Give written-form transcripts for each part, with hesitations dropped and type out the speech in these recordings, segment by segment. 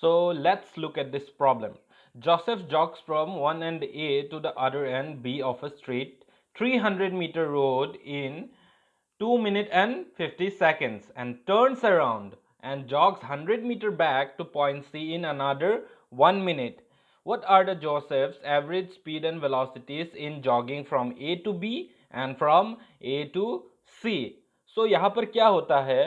So let's look at this problem. Joseph jogs from one end A to the other end B of a straight 300-meter road in 2 minutes and 50 seconds and turns around and jogs 100 meter back to point C in another 1 minute. What are the Joseph's average speed and velocities in jogging from A to B and from A to C? So यहाँ पर क्या होता है,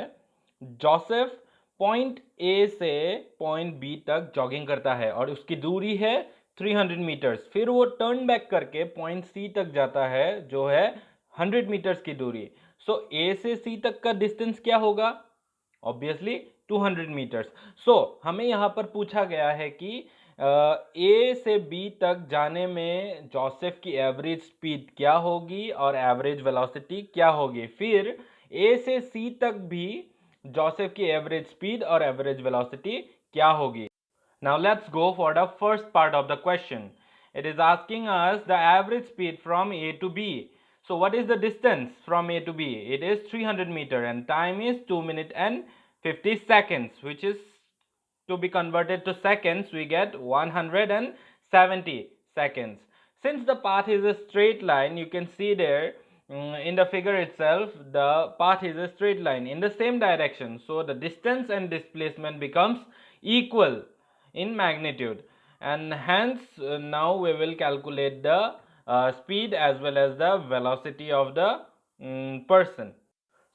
Joseph point A से point B तक jogging करता है और उसकी दूरी है 300 मीटर्स। फिर वो टर्न बैक करके पॉइंट सी तक जाता है जो है 100 मीटर्स की दूरी। सो ए से सी तक का डिस्टेंस क्या होगा? Obviously 200 metres. सो हमें यहाँ पर पूछा गया है कि ए से बी तक जाने में जोसेफ की एवरेज स्पीड क्या होगी और एवरेज वेलोसिटी क्या होगी। फिर ए से सी तक भी जोसेफ की एवरेज स्पीड और एवरेज वेलोसिटी क्या होगी। Now let's go for the first part of the question. It is asking us the average speed from A to B. So what is the distance from A to B? It is 300 meter and time is 2 minutes and 50 seconds, which is to be converted to seconds, we get 170 seconds. Since the path is a straight line, you can see there in the figure itself, the path is a straight line in the same direction. So the distance and displacement becomes equal in magnitude, and hence now we will calculate the speed as well as the velocity of the person.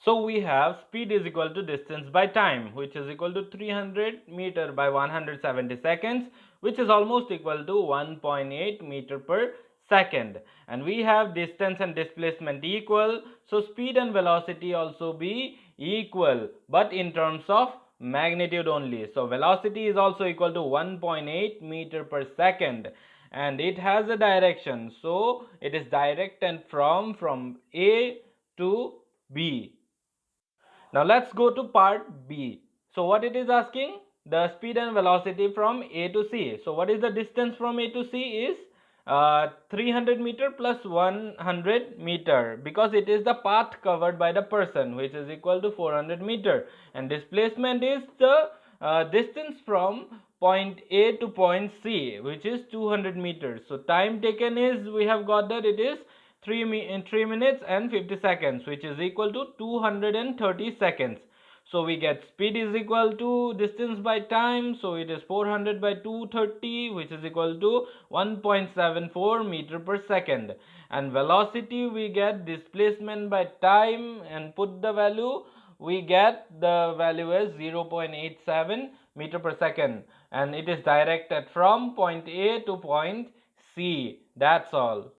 So we have speed is equal to distance by time, which is equal to 300 meter by 170 seconds, which is almost equal to 1.8 meter per second. And we have distance and displacement equal, so speed and velocity also be equal, but in terms of magnitude only. So velocity is also equal to 1.8 meter per second, and it has a direction, so it is directed from A to B. Now let's go to part B. So what it is asking? The speed and velocity from A to C. So what is the distance from A to C is 300 meter plus 100 meter, because it is the path covered by the person, which is equal to 400 meter, and displacement is the distance from point A to point C, which is 200 meters. So time taken is, we have got that it is 3 minutes and 50 seconds, which is equal to 230 seconds. So we get speed is equal to distance by time, so it is 400 by 230, which is equal to 1.74 meter per second. And velocity, we get displacement by time and put the value, we get the value as 0.87 meter per second, and it is directed from point A to point C. That's all.